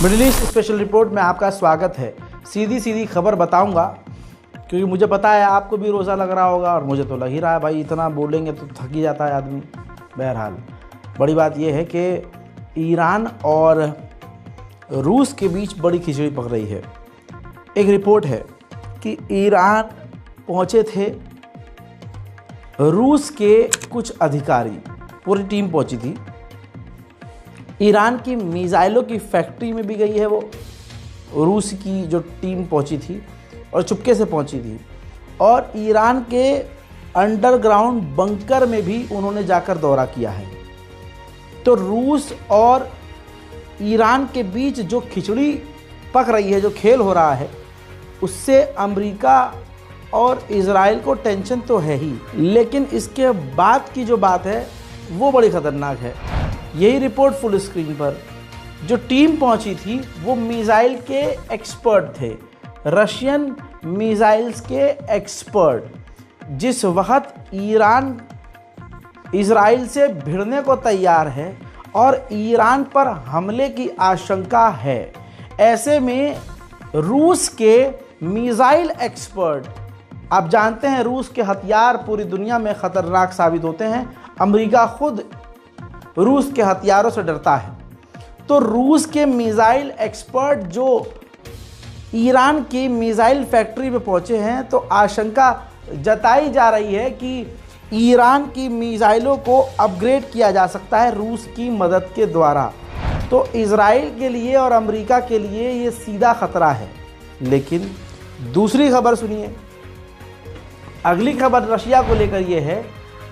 Middle east special report में आपका स्वागत है। सीधी सीधी खबर बताऊंगा क्योंकि मुझे पता है आपको भी रोज़ा लग रहा होगा और मुझे तो लग ही रहा है भाई, इतना बोलेंगे तो थक ही जाता है आदमी। बहरहाल बड़ी बात यह है कि ईरान और रूस के बीच बड़ी खिचड़ी पक रही है। एक रिपोर्ट है कि ईरान पहुंचे थे, रूस के कुछ अधिकारी, पूरी टीम पहुंची थी। ईरान की मिसाइलों की फैक्ट्री में भी गई है वो, रूस की जो टीम पहुंची थी और चुपके से पहुंची थी। और ईरान के अंडरग्राउंड बंकर में भी उन्होंने जाकर दौरा किया है। तो रूस और ईरान के बीच जो खिचड़ी पक रही है, जो खेल हो रहा है, उससे अमेरिका और इजराइल को टेंशन तो है ही, लेकिन इसके बाद की जो बात है वो बड़ी ख़तरनाक है। यही रिपोर्ट फुल स्क्रीन पर। जो टीम पहुंची थी वो मिसाइल के एक्सपर्ट थे, रशियन मिसाइल्स के एक्सपर्ट। जिस वक्त ईरान इजराइल से भिड़ने को तैयार है और ईरान पर हमले की आशंका है, ऐसे में रूस के मिसाइल एक्सपर्ट, आप जानते हैं रूस के हथियार पूरी दुनिया में ख़तरनाक साबित होते हैं। अमेरिका खुद रूस के हथियारों से डरता है। तो रूस के मिसाइल एक्सपर्ट जो ईरान की मिसाइल फैक्ट्री में पहुंचे हैं, तो आशंका जताई जा रही है कि ईरान की मिसाइलों को अपग्रेड किया जा सकता है रूस की मदद के द्वारा। तो इजराइल के लिए और अमेरिका के लिए ये सीधा खतरा है। लेकिन दूसरी खबर सुनिए। अगली खबर रशिया को लेकर ये है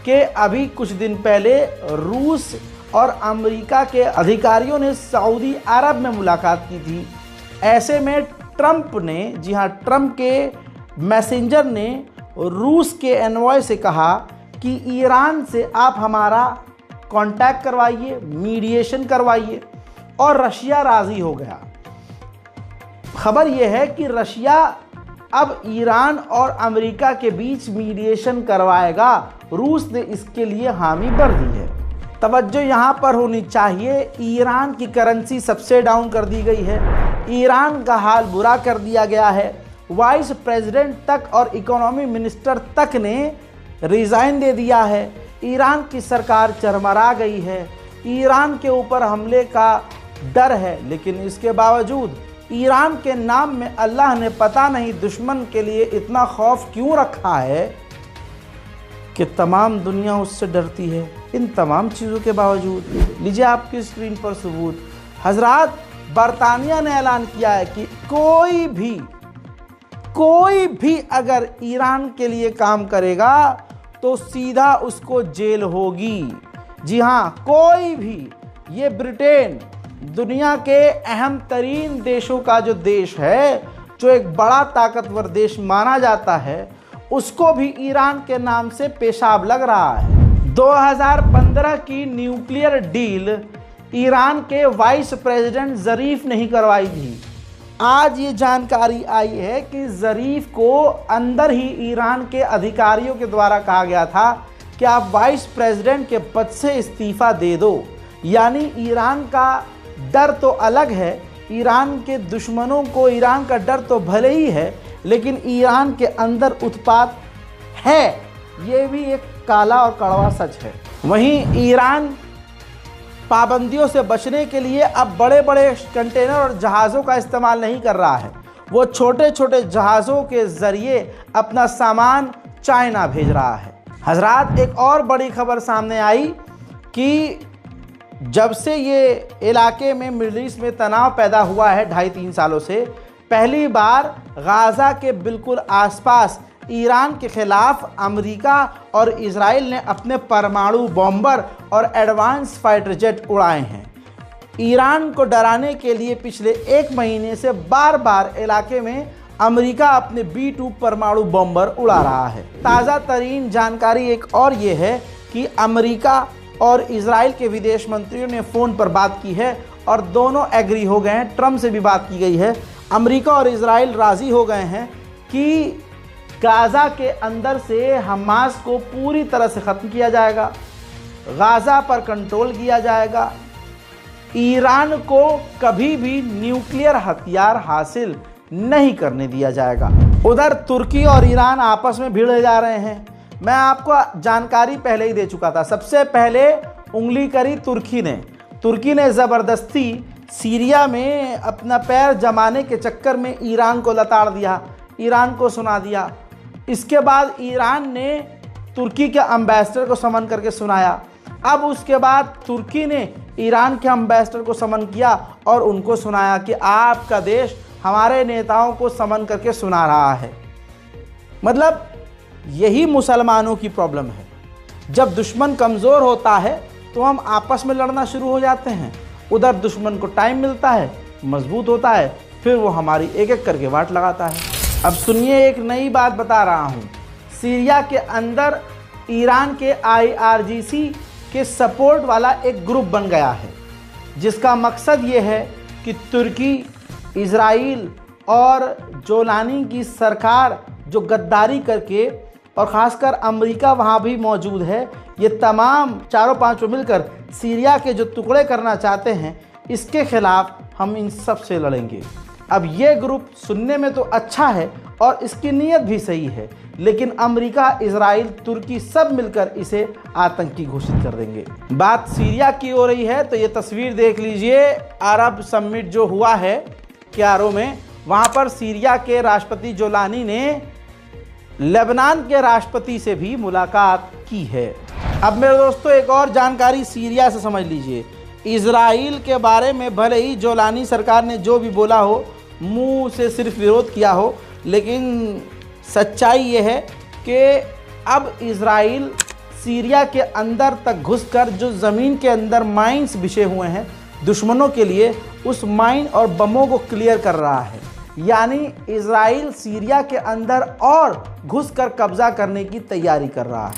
कि अभी कुछ दिन पहले रूस और अमेरिका के अधिकारियों ने सऊदी अरब में मुलाकात की थी। ऐसे में ट्रंप ने, जी हाँ, ट्रंप के मैसेंजर ने रूस के एनवॉय से कहा कि ईरान से आप हमारा कांटेक्ट करवाइए, मीडिएशन करवाइए, और रशिया राज़ी हो गया। खबर यह है कि रशिया अब ईरान और अमेरिका के बीच मीडिएशन करवाएगा। रूस ने इसके लिए हामी भर दी है। तवज्जो यहाँ पर होनी चाहिए, ईरान की करेंसी सबसे डाउन कर दी गई है, ईरान का हाल बुरा कर दिया गया है। वाइस प्रेसिडेंट तक और इकोनॉमी मिनिस्टर तक ने रिज़ाइन दे दिया है। ईरान की सरकार चरमरा गई है, ईरान के ऊपर हमले का डर है। लेकिन इसके बावजूद ईरान के नाम में अल्लाह ने पता नहीं दुश्मन के लिए इतना खौफ क्यों रखा है कि तमाम दुनिया उससे डरती है। इन तमाम चीज़ों के बावजूद लीजिए आपकी स्क्रीन पर सबूत। हजरात, बरतानिया ने ऐलान किया है कि कोई भी अगर ईरान के लिए काम करेगा तो सीधा उसको जेल होगी। जी हाँ, कोई भी। ये ब्रिटेन, दुनिया के अहम तरीन देशों का जो देश है, जो एक बड़ा ताकतवर देश माना जाता है, उसको भी ईरान के नाम से पेशाब लग रहा है। 2015 की न्यूक्लियर डील ईरान के वाइस प्रेसिडेंट ज़रीफ ने ही करवाई थी। आज ये जानकारी आई है कि ज़रीफ को अंदर ही ईरान के अधिकारियों के द्वारा कहा गया था कि आप वाइस प्रेसिडेंट के पद से इस्तीफ़ा दे दो। यानी ईरान का डर तो अलग है, ईरान के दुश्मनों को ईरान का डर तो भले ही है, लेकिन ईरान के अंदर उत्पात है। ये भी एक काला और कड़वा सच है। वहीं ईरान पाबंदियों से बचने के लिए अब बड़े बड़े कंटेनर और जहाज़ों का इस्तेमाल नहीं कर रहा है। वो छोटे छोटे जहाज़ों के ज़रिए अपना सामान चाइना भेज रहा है। हजरात, एक और बड़ी खबर सामने आई कि जब से ये इलाके में मिडल ईस्ट में तनाव पैदा हुआ है 2.5-3 सालों से, पहली बार गाज़ा के बिल्कुल आसपास ईरान के खिलाफ अमेरिका और इजराइल ने अपने परमाणु बॉम्बर और एडवांस फाइटर जेट उड़ाए हैं। ईरान को डराने के लिए पिछले 1 महीने से बार बार इलाके में अमेरिका अपने B-2 परमाणु बॉम्बर उड़ा रहा है। ताज़ा तरीन जानकारी एक और ये है कि अमेरिका और इजराइल के विदेश मंत्रियों ने फ़ोन पर बात की है और दोनों एग्री हो गए हैं। ट्रंप से भी बात की गई है। अमेरिका और इजराइल राज़ी हो गए हैं कि गाज़ा के अंदर से हमास को पूरी तरह से ख़त्म किया जाएगा, गाज़ा पर कंट्रोल किया जाएगा, ईरान को कभी भी न्यूक्लियर हथियार हासिल नहीं करने दिया जाएगा। उधर तुर्की और ईरान आपस में भिड़ जा रहे हैं। मैं आपको जानकारी पहले ही दे चुका था। सबसे पहले उंगली करी तुर्की ने ज़बरदस्ती सीरिया में अपना पैर जमाने के चक्कर में ईरान को लताड़ दिया, ईरान को सुना दिया। इसके बाद ईरान ने तुर्की के एम्बेसडर को समन करके सुनाया। अब उसके बाद तुर्की ने ईरान के एम्बेसडर को समन किया और उनको सुनाया कि आपका देश हमारे नेताओं को समन करके सुना रहा है। मतलब यही मुसलमानों की प्रॉब्लम है। जब दुश्मन कमज़ोर होता है तो हम आपस में लड़ना शुरू हो जाते हैं। उधर दुश्मन को टाइम मिलता है, मजबूत होता है, फिर वो हमारी एक एक करके वाट लगाता है। अब सुनिए, एक नई बात बता रहा हूँ। सीरिया के अंदर ईरान के IRGC के सपोर्ट वाला एक ग्रुप बन गया है, जिसका मकसद ये है कि तुर्की, इजराइल और जोलानी की सरकार जो गद्दारी करके, और ख़ासकर अमेरिका वहाँ भी मौजूद है, ये तमाम चारों पांचों मिलकर सीरिया के जो टुकड़े करना चाहते हैं, इसके खिलाफ हम इन सब से लड़ेंगे। अब ये ग्रुप सुनने में तो अच्छा है और इसकी नीयत भी सही है, लेकिन अमेरिका, इजराइल, तुर्की सब मिलकर इसे आतंकी घोषित कर देंगे। बात सीरिया की हो रही है तो ये तस्वीर देख लीजिए। अरब समिट जो हुआ है क्यारो में, वहाँ पर सीरिया के राष्ट्रपति जोलानी ने लेबनान के राष्ट्रपति से भी मुलाकात की है। अब मेरे दोस्तों, एक और जानकारी सीरिया से समझ लीजिए। इजराइल के बारे में भले ही जोलानी सरकार ने जो भी बोला हो, मुंह से सिर्फ विरोध किया हो, लेकिन सच्चाई ये है कि अब इजराइल सीरिया के अंदर तक घुसकर जो ज़मीन के अंदर माइंस बिछे हुए हैं दुश्मनों के लिए, उस माइन और बमों को क्लियर कर रहा है। यानी इजराइल सीरिया के अंदर और घुसकर कब्जा करने की तैयारी कर रहा है।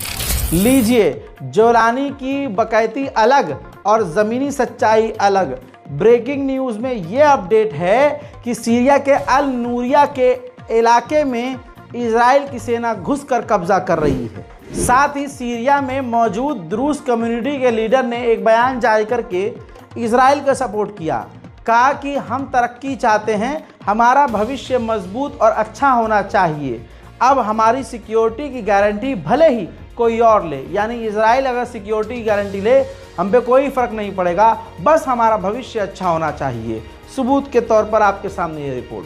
लीजिए, जोलानी की बकैती अलग और ज़मीनी सच्चाई अलग। ब्रेकिंग न्यूज़ में ये अपडेट है कि सीरिया के अल नूरिया के इलाके में इजराइल की सेना घुसकर कब्जा कर रही है। साथ ही सीरिया में मौजूद द्रूस कम्युनिटी के लीडर ने एक बयान जारी करके इजराइल का सपोर्ट किया। कहा कि हम तरक्की चाहते हैं, हमारा भविष्य मजबूत और अच्छा होना चाहिए। अब हमारी सिक्योरिटी की गारंटी भले ही कोई और ले, यानी इजराइल अगर सिक्योरिटी की गारंटी ले, हम पे कोई फ़र्क नहीं पड़ेगा, बस हमारा भविष्य अच्छा होना चाहिए। सबूत के तौर पर आपके सामने ये रिपोर्ट।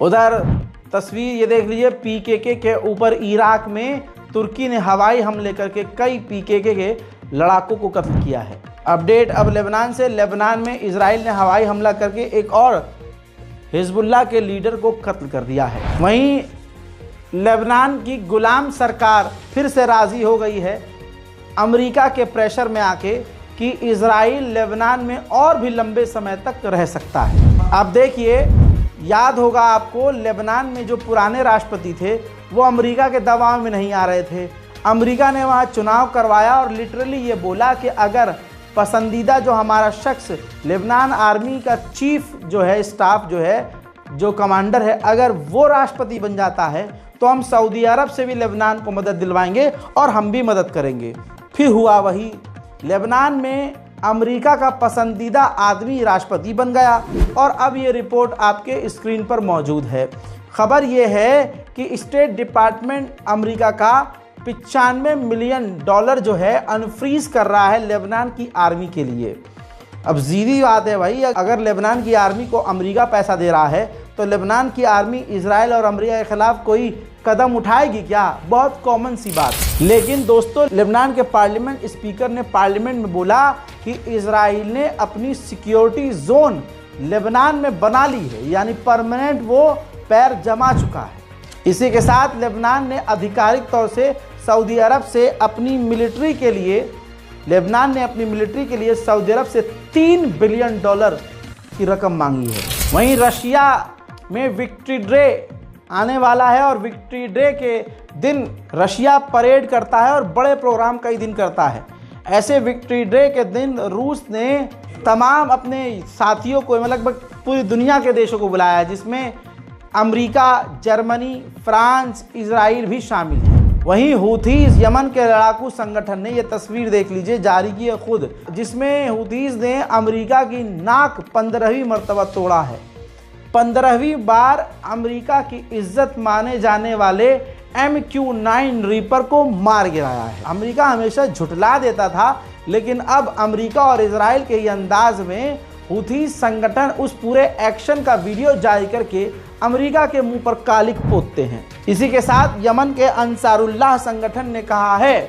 उधर तस्वीर ये देख लीजिए, PKK के ऊपर इराक में तुर्की ने हवाई हमले करके कई PKK के लड़ाकों को कत्ल किया है। अपडेट अब लेबनान से। लेबनान में इजराइल ने हवाई हमला करके एक और हिजबुल्लाह के लीडर को कत्ल कर दिया है। वहीं लेबनान की गुलाम सरकार फिर से राज़ी हो गई है अमेरिका के प्रेशर में आके कि इजराइल लेबनान में और भी लंबे समय तक रह सकता है। अब देखिए, याद होगा आपको, लेबनान में जो पुराने राष्ट्रपति थे वो अमेरिका के दबाव में नहीं आ रहे थे। अमेरिका ने वहाँ चुनाव करवाया और लिटरली ये बोला कि अगर पसंदीदा जो हमारा शख्स लेबनान आर्मी का चीफ जो है, स्टाफ जो है, जो कमांडर है, अगर वो राष्ट्रपति बन जाता है तो हम सऊदी अरब से भी लेबनान को मदद दिलवाएंगे और हम भी मदद करेंगे। फिर हुआ वही, लेबनान में अमेरिका का पसंदीदा आदमी राष्ट्रपति बन गया। और अब ये रिपोर्ट आपके स्क्रीन पर मौजूद है। खबर ये है कि स्टेट डिपार्टमेंट अमेरिका का $95 मिलियन जो है अनफ्रीज कर रहा है लेबनान की आर्मी के लिए। अब सीधी बात है भाई, अगर लेबनान की आर्मी को अमेरिका पैसा दे रहा है तो लेबनान की आर्मी इजराइल और अमेरिका के खिलाफ कोई कदम उठाएगी क्या? बहुत कॉमन सी बात। लेकिन दोस्तों, लेबनान के पार्लियामेंट स्पीकर ने पार्लियामेंट में बोला कि इजराइल ने अपनी सिक्योरिटी जोन लेबनान में बना ली है, यानी परमानेंट वो पैर जमा चुका है। इसी के साथ लेबनान ने आधिकारिक तौर से सऊदी अरब से अपनी मिलिट्री के लिए, लेबनान ने अपनी मिलिट्री के लिए सऊदी अरब से $3 बिलियन की रकम मांगी है। वहीं रशिया में विक्ट्री डे आने वाला है और विक्ट्री डे के दिन रशिया परेड करता है और बड़े प्रोग्राम कई दिन करता है। ऐसे विक्ट्री डे के दिन रूस ने तमाम अपने साथियों को, लगभग पूरी दुनिया के देशों को बुलाया है, जिसमें अमेरिका, जर्मनी, फ्रांस, इजराइल भी शामिल है। वहीं हूथीज यमन के लड़ाकू संगठन ने, ये तस्वीर देख लीजिए, जारी की है खुद, जिसमें हूथीज ने अमेरिका की नाक 15वीं मर्तबा तोड़ा है। 15वीं बार अमेरिका की इज्जत माने जाने वाले MQ-9 रीपर को मार गिराया है। अमेरिका हमेशा झुठला देता था, लेकिन अब अमेरिका और इजराइल के ही अंदाज में हूथी संगठन उस पूरे एक्शन का वीडियो जारी करके अमेरिका के मुंह पर कालिक पोतते हैं। इसी के साथ यमन के अंसारुल्लाह संगठन ने कहा है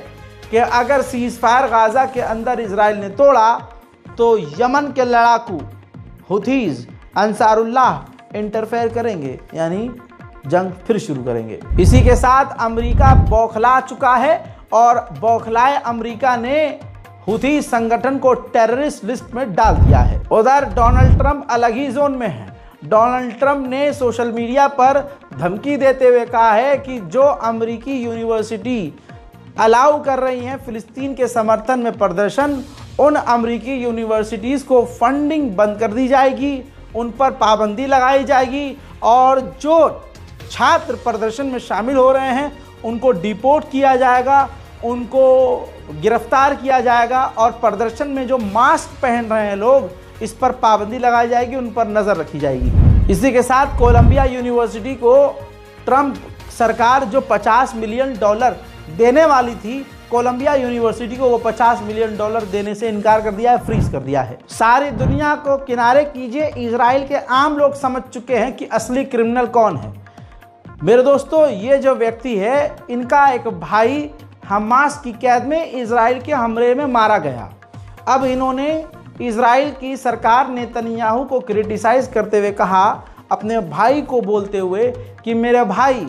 कि अगर सीज फायर गाजा के अंदर इजराइल ने तोड़ा तो यमन के लड़ाकू हूथीज अंसारुल्लाह इंटरफेयर करेंगे, यानी जंग फिर शुरू करेंगे। इसी के साथ अमेरिका बौखला चुका है और बौखलाए अमेरिका ने हूथी संगठन को टेररिस्ट लिस्ट में डाल दिया है। उधर डोनाल्ड ट्रंप अलग ही जोन में है। डोनाल्ड ट्रंप ने सोशल मीडिया पर धमकी देते हुए कहा है कि जो अमेरिकी यूनिवर्सिटी अलाउ कर रही हैं फिलिस्तीन के समर्थन में प्रदर्शन, उन अमेरिकी यूनिवर्सिटीज़ को फंडिंग बंद कर दी जाएगी, उन पर पाबंदी लगाई जाएगी और जो छात्र प्रदर्शन में शामिल हो रहे हैं उनको डिपोर्ट किया जाएगा, उनको गिरफ्तार किया जाएगा और प्रदर्शन में जो मास्क पहन रहे हैं लोग, इस पर पाबंदी लगाई जाएगी, उन पर नज़र रखी जाएगी। इसी के साथ कोलंबिया यूनिवर्सिटी को ट्रंप सरकार जो $50 मिलियन देने वाली थी, कोलंबिया यूनिवर्सिटी को वो $50 मिलियन देने से इनकार कर दिया है, फ्रीज कर दिया है। सारी दुनिया को किनारे कीजिए, इजराइल के आम लोग समझ चुके हैं कि असली क्रिमिनल कौन है। मेरे दोस्तों, ये जो व्यक्ति है, इनका एक भाई हमास की कैद में इजराइल के हमले में मारा गया। अब इन्होंने इजराइल की सरकार नेतन्याहू को क्रिटिसाइज करते हुए कहा, अपने भाई को बोलते हुए कि मेरे भाई,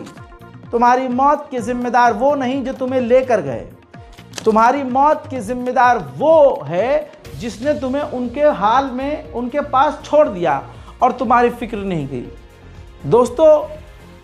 तुम्हारी मौत के जिम्मेदार वो नहीं जो तुम्हें लेकर गए, तुम्हारी मौत के जिम्मेदार वो है जिसने तुम्हें उनके हाल में उनके पास छोड़ दिया और तुम्हारी फिक्र नहीं की। दोस्तों,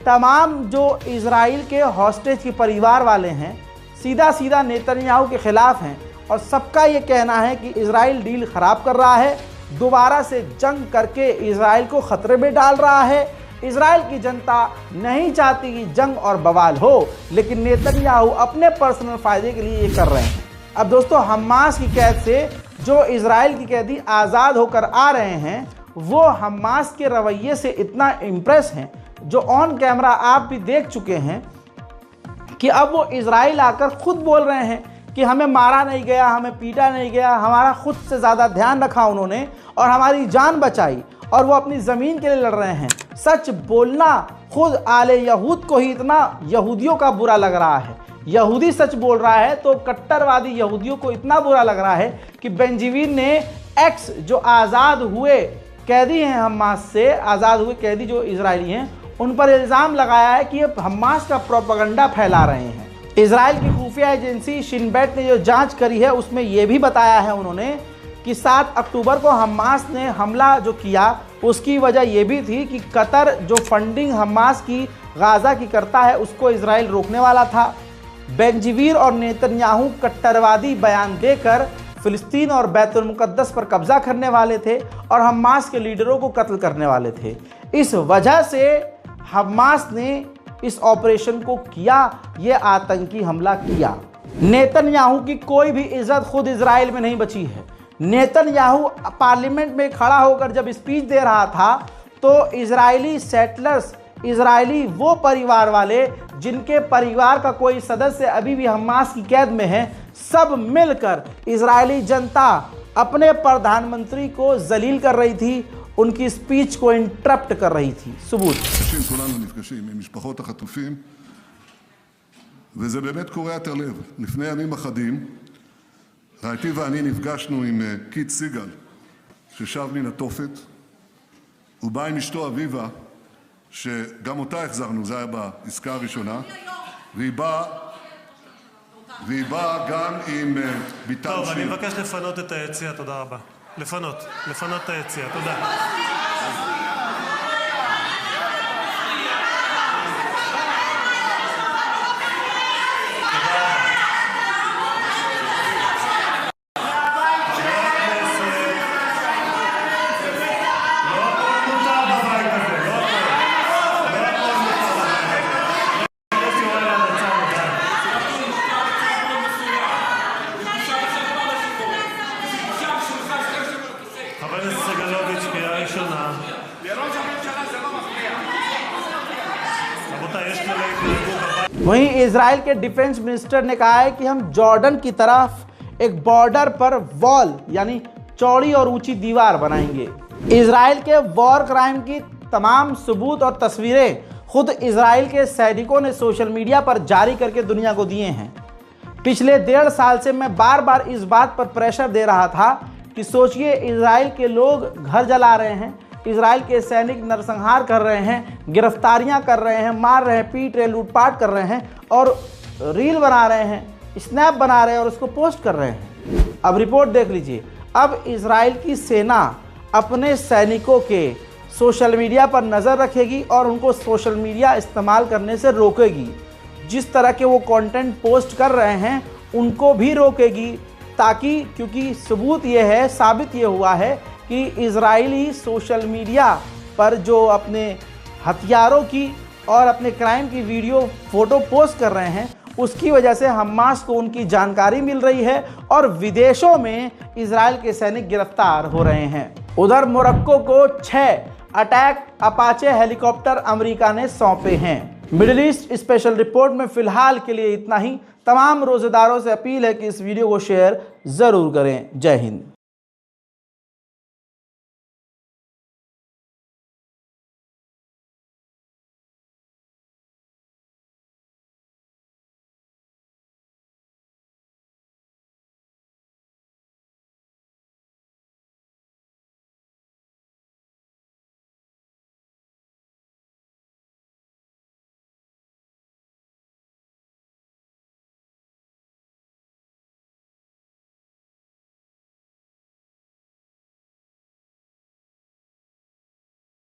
तमाम जो इजराइल के हॉस्टेज के परिवार वाले हैं सीधा सीधा नेतन्याहू के खिलाफ हैं और सबका ये कहना है कि इजराइल डील ख़राब कर रहा है, दोबारा से जंग करके इजराइल को ख़तरे में डाल रहा है। इजराइल की जनता नहीं चाहती कि जंग और बवाल हो, लेकिन नेतन्याहू अपने पर्सनल फ़ायदे के लिए ये कर रहे हैं। अब दोस्तों, हमास की कैद से जो इजराइल की कैदी आज़ाद होकर आ रहे हैं, वो हमास के रवैये से इतना इम्प्रेस हैं, जो ऑन कैमरा आप भी देख चुके हैं, कि अब वो इजराइल आकर खुद बोल रहे हैं कि हमें मारा नहीं गया, हमें पीटा नहीं गया, हमारा खुद से ज़्यादा ध्यान रखा उन्होंने और हमारी जान बचाई, और वो अपनी ज़मीन के लिए लड़ रहे हैं। सच बोलना खुद आले यहूद को ही इतना यहूदियों का बुरा लग रहा है। यहूदी सच बोल रहा है तो कट्टरवादी यहूदियों को इतना बुरा लग रहा है कि बेंजीवीन ने एक्स जो आज़ाद हुए कैदी हैं, हमास से आज़ाद हुए कैदी जो इजरायली हैं, उन पर इल्ज़ाम लगाया है कि ये हमास का प्रोपेगेंडा फैला रहे हैं। इजराइल की खुफिया एजेंसी शिन बेट ने जो जांच करी है, उसमें यह भी बताया है उन्होंने कि 7 अक्टूबर को हमास ने हमला जो किया, उसकी वजह यह भी थी कि कतर जो फंडिंग हमास की गाज़ा की करता है, उसको इजराइल रोकने वाला था। बेंजीवीर और नेतन्याहू कट्टरवादी बयान देकर फिलिस्तीन और बैतुल मुक़द्दस पर कब्जा करने वाले थे और हमास के लीडरों को कत्ल करने वाले थे। इस वजह से हमास ने इस ऑपरेशन को किया, ये आतंकी हमला किया। नेतन्याहू की कोई भी इज्जत खुद इजराइल में नहीं बची है। नेतन्याहू पार्लियामेंट में खड़ा होकर जब स्पीच दे रहा था, तो इजरायली सेटलर्स, इजरायली वो परिवार वाले जिनके परिवार का कोई सदस्य अभी भी हमास की कैद में है, सब मिलकर इजरायली जनता अपने प्रधानमंत्री को जलील कर रही थी, उनकी स्पीच को इंटरप्ट कर रही थी। सबूत כולנו נפגשים עם משפחות החטופים, וזה באמת קורע את הלב. לפני ימים אחדים, רעייתי ואני נפגשנו עם קית' סיגל, ששב מן התופת. הוא בא עם אשתו אביבה, שגם אותה החזרנו, זה היה בעסקה הראשונה, והיא באה והיא באה גם עם ביטן טוב, אני שיר. מבקש לפנות את היציע, תודה רבה. לפנות את היציע, תודה. חבר הכנסת סגלוביץ', קריאה ראשונה. לראש הממשלה זה לא מפריע. רבותיי, יש כללי התנהגות בבית. वहीं इजराइल के डिफेंस मिनिस्टर ने कहा है कि हम जॉर्डन की तरफ एक बॉर्डर पर वॉल यानी चौड़ी और ऊंची दीवार बनाएंगे। इजराइल के वॉर क्राइम की तमाम सबूत और तस्वीरें खुद इजराइल के सैनिकों ने सोशल मीडिया पर जारी करके दुनिया को दिए हैं। पिछले 1.5 साल से मैं बार बार इस बात पर प्रेशर दे रहा था कि सोचिए, इजराइल के लोग घर जला रहे हैं, इजराइल के सैनिक नरसंहार कर रहे हैं, गिरफ्तारियां कर रहे हैं, मार रहे हैं, पीट रहे हैं, लूटपाट कर रहे हैं और रील बना रहे हैं, स्नैप बना रहे हैं और उसको पोस्ट कर रहे हैं। अब रिपोर्ट देख लीजिए। अब इजराइल की सेना अपने सैनिकों के सोशल मीडिया पर नज़र रखेगी और उनको सोशल मीडिया इस्तेमाल करने से रोकेगी। जिस तरह के वो कंटेंट पोस्ट कर रहे हैं उनको भी रोकेगी, ताकि क्योंकि सबूत ये है, साबित ये हुआ है कि इजरायली सोशल मीडिया पर जो अपने हथियारों की और अपने क्राइम की वीडियो फोटो पोस्ट कर रहे हैं, उसकी वजह से हमास को उनकी जानकारी मिल रही है और विदेशों में इजराइल के सैनिक गिरफ्तार हो रहे हैं। उधर मोरक्को को 6 अटैक अपाचे हेलीकॉप्टर अमेरिका ने सौंपे हैं। मिडिल ईस्ट स्पेशल रिपोर्ट में फिलहाल के लिए इतना ही। तमाम रोजेदारों से अपील है कि इस वीडियो को शेयर ज़रूर करें। जय हिंद।